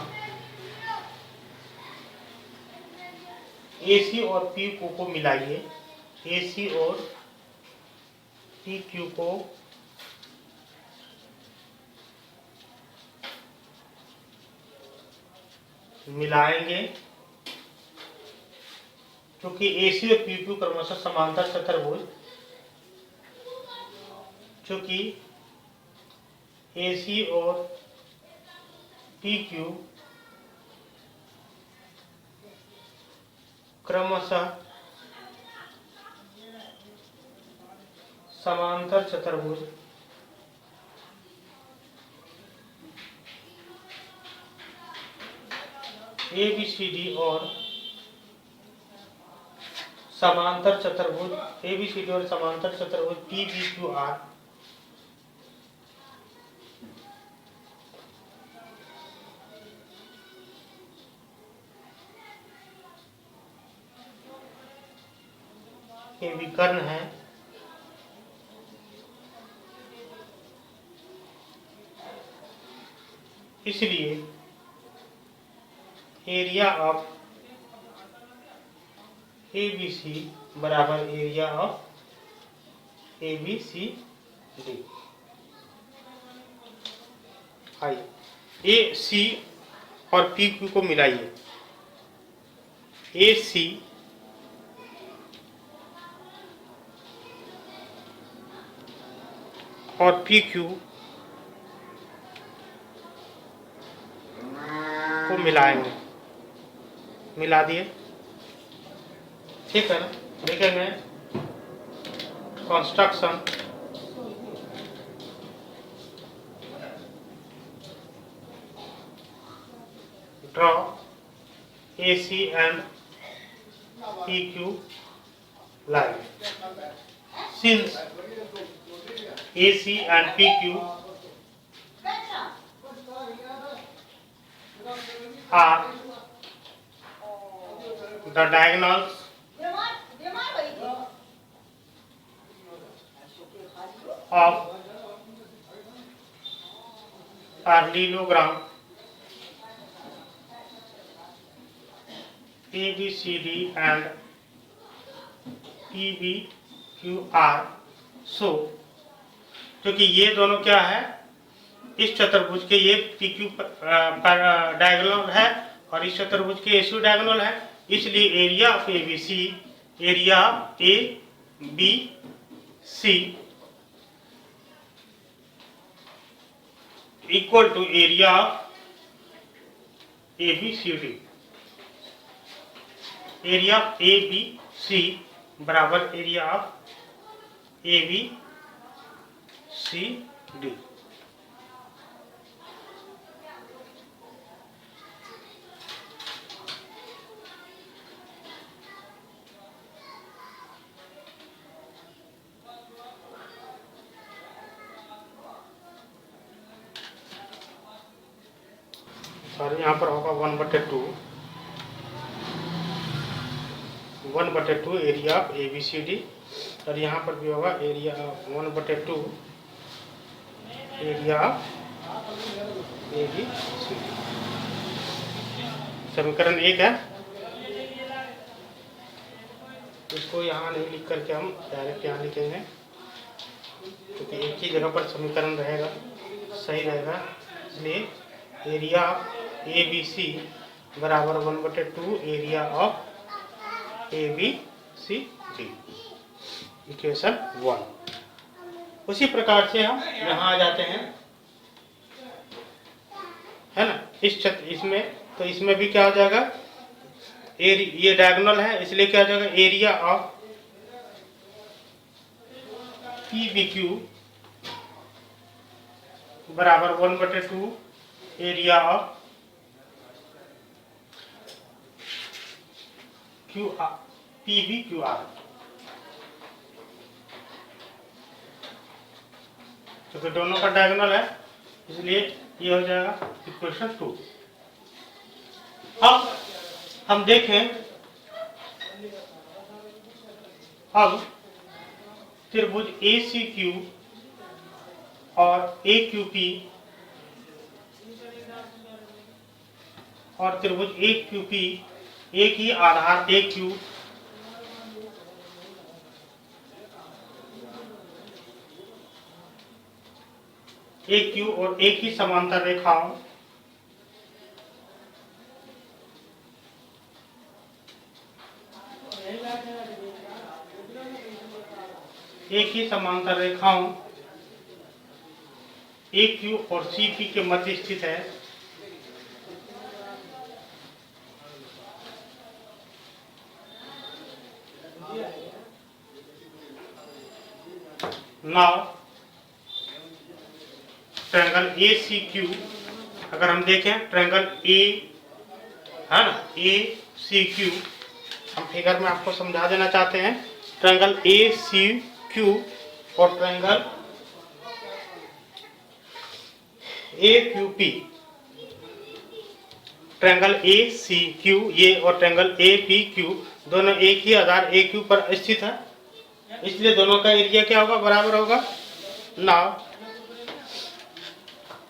Speaker 1: AC और PQ को मिलाइए। AC और PQ को मिलाएंगे, क्योंकि AC और PQ क्रमशः समांतर चतुर्भुज, क्योंकि AC और PQ क्रमशः समांतर चतुर्भुज ABCD और समांतर चतुर्भुज ABCD और समांतर चतुर्भुज PBQR के विकर्ण है। इसलिए एरिया ऑफ ABC बराबर एरिया ऑफ ABCD। आइए AC और PQ को मिलाइए। AC और PQ को मिलाएंगे। मिला दिए, ठीक है ना? देखेंगे construction. Draw AC and PQ line. Since AC and PQ are the diagonals of parallelogram ABCD and PBQR, so क्योंकि ये दोनों क्या है, इस चतुर्भुज के ये PQ पर डायगोनल है और इस चतुर्भुज के AC डायगोनल है, इसलिए area of ABC, area ABC equal to area of ABCD। Area of ABC बराबर एरिया ऑफ ABCD। सॉरी, यहाँ पर होगा 1/2 एरिया ऑफ ABCD, और यहाँ पर भी होगा एरिया 1/2 एरिया ऑफ ABCD। समीकरण 1 है, इसको यहाँ नहीं लिख करके हम डायरेक्ट यहाँ लिखेंगे, क्योंकि एक ही जगह पर समीकरण रहेगा, सही रहेगा। इसलिए एरिया ऑफ ABC बराबर 1/2 एरिया ऑफ ABCD, इक्वेशन 1। उसी प्रकार से हम यहाँ आ जाते हैं है ना, इस क्षेत्र इसमें, तो इसमें भी क्या हो जाएगा, ये डायगोनल है इसलिए क्या हो जाएगा, एरिया ऑफ PBQ बराबर 1/2 एरिया ऑफ PBQR। क्योंकि दोनों का डायगोनल है इसलिए ये हो जाएगा इक्वेशन 2। अब हम देखें, अब त्रिभुज ACQ और AQP और त्रिभुज AQP एक ही आधार AQ और एक ही समांतर रेखाओं AQ और CP के मध्य स्थित है। नाउ ट्रायंगल ACQ, अगर हम देखें ट्रायंगल A है ना, ACQ हम फिगर में आपको समझा देना चाहते हैं। ट्रायंगल ACQ और ट्रायंगल AQP, ट्रायंगल ACQ ये और ट्रायंगल APQ दोनों एक ही आधार AQ पर स्थित है, इसलिए दोनों का एरिया क्या होगा, बराबर होगा। Now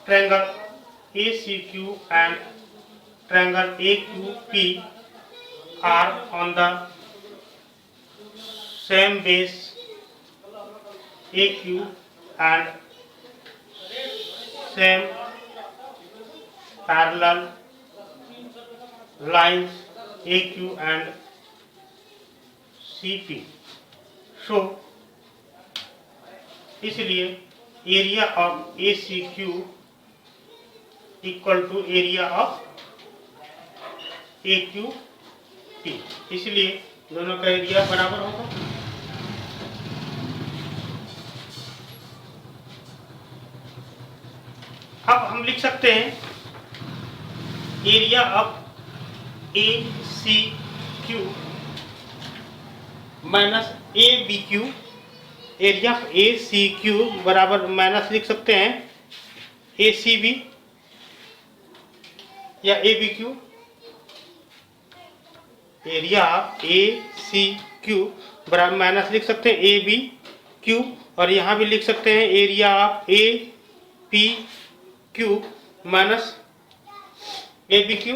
Speaker 1: triangle ACQ and triangle AQP are on the same base AQ and same parallel lines AQ and CP। so इसलिए area of ACQ equal to area of AQP, इसलिए दोनों का एरिया बराबर होगा। अब हम लिख सकते हैं area of ACQ minus ABQ, area of ACQ बराबर माइनस लिख सकते हैं ACB या ABQ। एरिया ऑफ ACQ बराबर माइनस लिख सकते हैं ABQ, और यहाँ भी लिख सकते हैं area of APQ minus ABQ।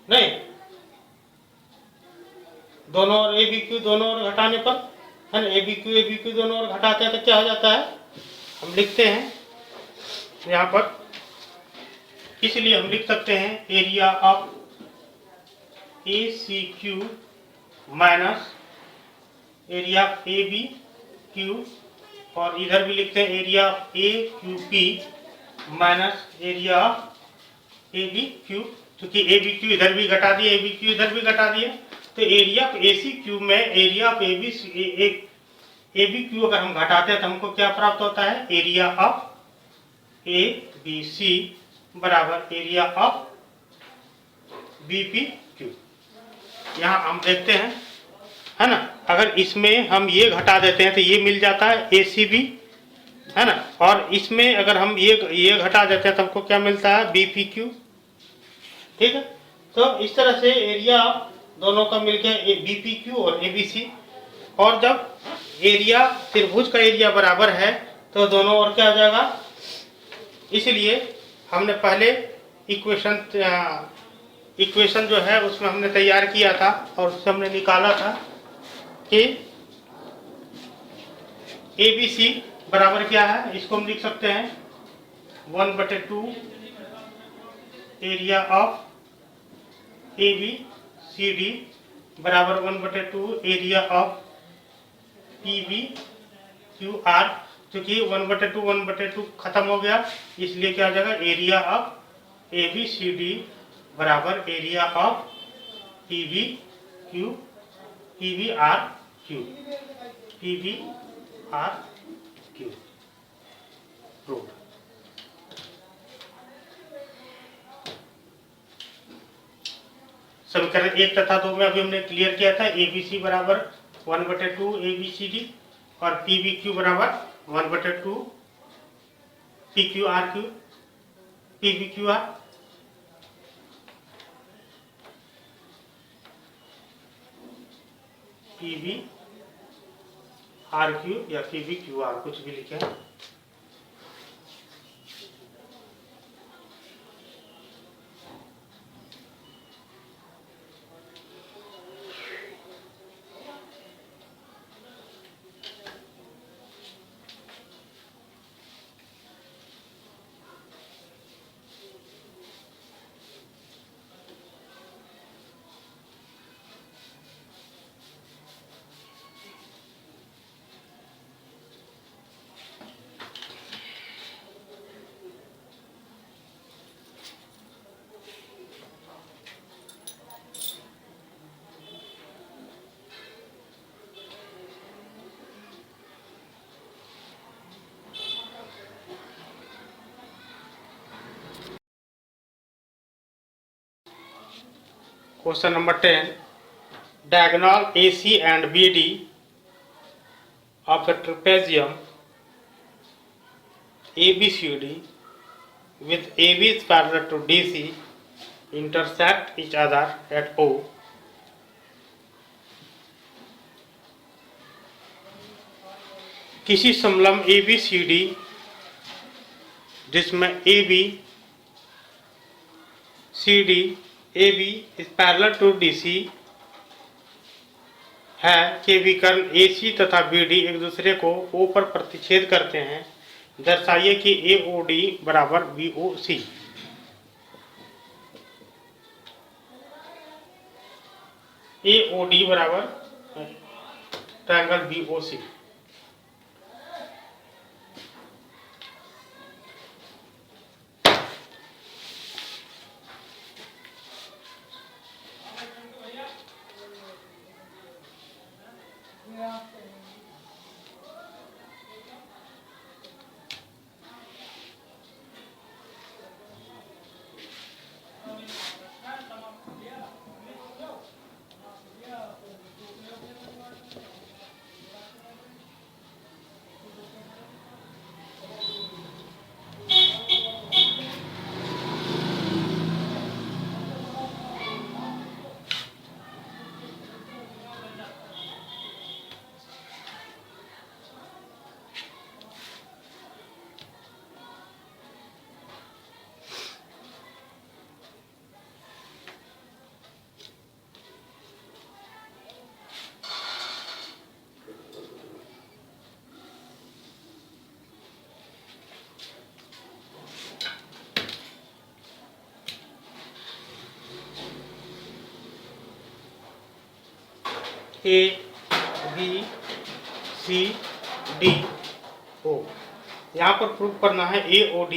Speaker 1: नहीं, दोनों और ABQ दोनों और घटाने पर है ना, ABQ दोनों और घटाते हैं तो क्या हो जाता है, हम लिखते हैं यहाँ पर, इसलिए हम लिख सकते हैं area of ACQ minus area of ABQ, और इधर भी लिखते हैं area of AQP minus area of ABQ, क्योंकि ABQ इधर भी घटा दिए ABQ इधर भी घटा दिए, तो एरिया ऑफ ACQ में एरिया ऑफ ABQ अगर हम घटाते हैं तो हमको क्या प्राप्त होता है, एरिया ऑफ ABC बराबर एरिया ऑफ BPQ। यहाँ हम देखते हैं है ना, अगर इसमें हम ये घटा देते हैं तो ये मिल जाता है ACB है ना, और इसमें अगर हम ये घटा देते हैं तो हमको क्या मिलता है, BPQ। ठीक है, तो इस तरह से एरिया दोनों का मिल गया BPQ और ABC, और जब एरिया त्रिभुज का एरिया बराबर है तो दोनों और क्या हो जाएगा, इसलिए हमने पहले इक्वेशन जो है उसमें हमने तैयार किया था और उससे हमने निकाला था कि ABC बराबर क्या है, इसको हम लिख सकते हैं 1/2 एरिया ऑफ ABCD बराबर 1/2 एरिया ऑफ PBQR। क्योंकि 1/2 खत्म हो गया, इसलिए क्या हो जाएगा, area of A B C D बराबर area of P V Q, P V R Q, P V R Q prove. समीकरण 1 तथा 2 में अभी हमने क्लियर किया था, ए बी सी बराबर 1/2 ए बी सी डी और पी वी क्यू बराबर 1/2 P Q R Q, P V Q R. P V R Q या पी वी क्यू आर, कुछ भी लिखे। Question number 10. Diagonal AC and BD of a trapezium ABCD with AB is parallel to DC intersect each other at O. किसी समलंब ABCD जिसमें AB is parallel to DC है, के विकर्ण AC तथा BD एक दूसरे को O पर प्रतिच्छेद करते हैं, दर्शाइए कि AOD बराबर BOC। AOD बराबर triangle BOC। A B C D O, यहाँ पर प्रूफ करना है AOD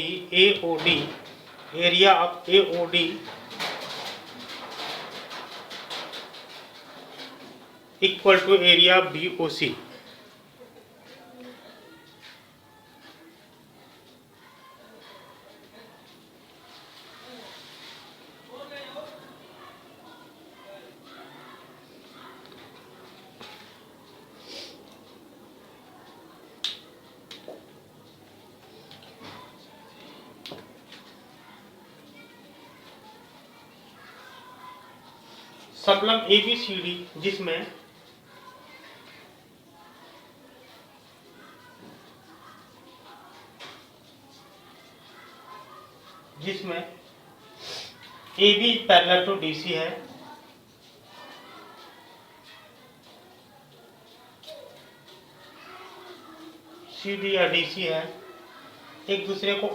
Speaker 1: area of AOD equal to area BOC। समलंब ABCD जिसमें AB पैरेलल टू DC है, CD या DC है, एक दूसरे को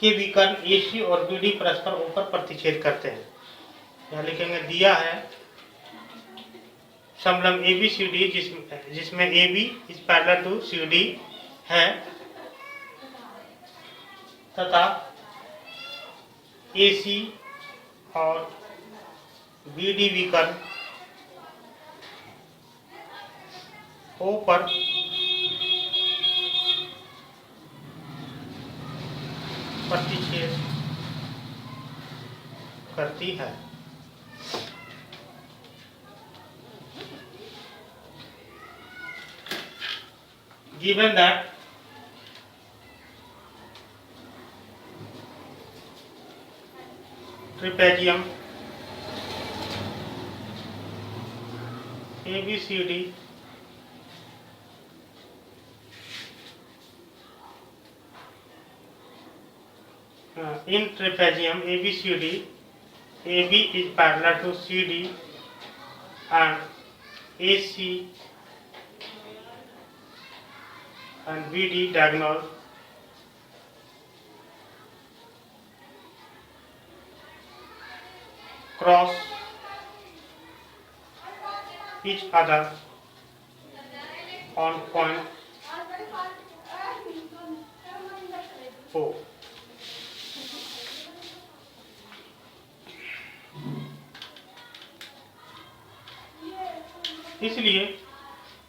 Speaker 1: के विकर्ण AC और BD परस्पर ऊपर प्रतिच्छेद करते हैं। यहाँ लिखेंगे दिया है समलंब ए बी सी डी जिसमें A B is parallel to C D है तथा ए सी और बी डी विकर्ण ओ पर प्रतिच्छेद करती है। Given that trapezium ABCD in trapezium ABCD, AB is parallel to CD and AC and BD diagonal cross each other on point O. इसलिए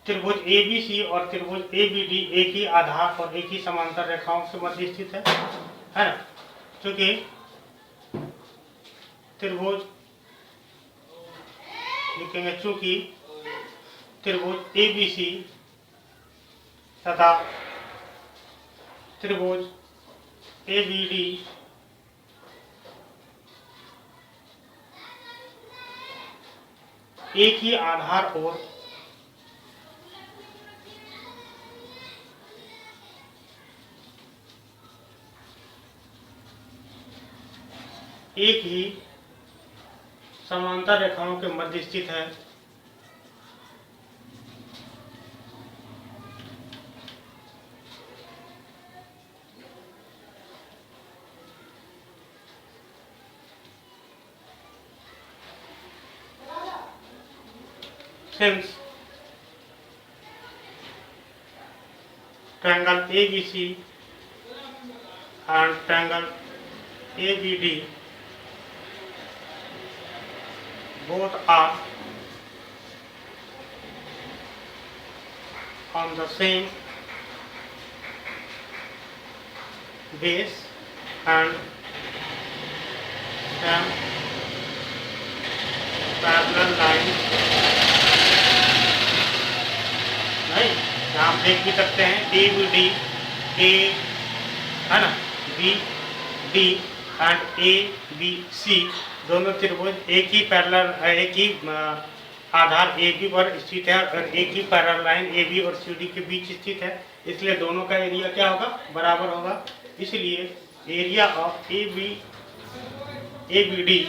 Speaker 1: त्रिभुज ABC और त्रिभुज ABD एक ही आधार और एक ही समांतर रेखाओं से मध्य स्थित है ना। क्योंकि त्रिभुज लिखेंगे, चूंकि त्रिभुज ABC तथा त्रिभुज ABD एक ही आधार और एक ही समांतर रेखाओं के मध्य स्थित है। Since triangle ABC and triangle ABD both are on the same base and same parallel line, नहीं हम देख भी सकते हैं ए बी डी ए है ना, B D and A B C दोनों त्रिभुज एक ही पैरेलल एक ही आधार ए बी पर स्थित है और एक ही पैरेलल लाइन ए बी और सी डी के बीच स्थित है। इसलिए दोनों का एरिया क्या होगा, बराबर होगा। इसलिए area of A B D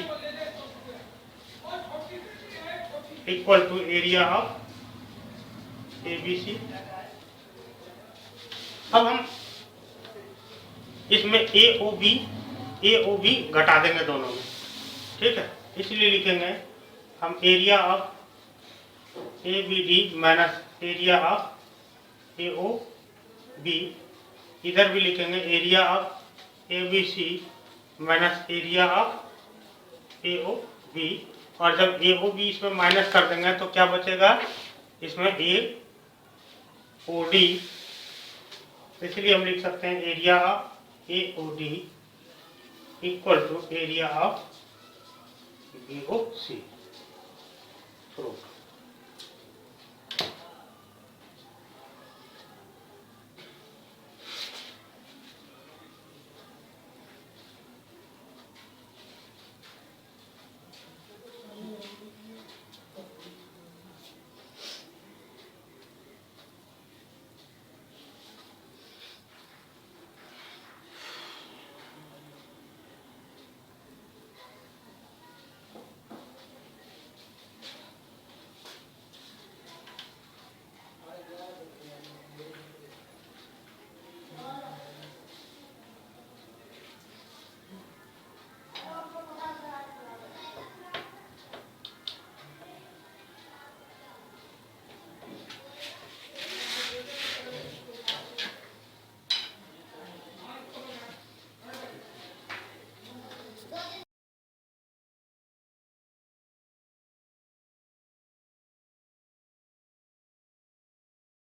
Speaker 1: equal to area of A B C. अब हम इसमें ए ओ बी घटा देंगे दोनों में, ठीक है। इसलिए लिखेंगे हम area of A B D minus area of A O B, इधर भी लिखेंगे area of A B C minus area of A O B. और जब ए ओ बी इसमें माइनस कर देंगे तो क्या बचेगा, इसमें ए ओ डी। इसलिए हम लिख सकते हैं area of A O D equal to area of B O C. Proof.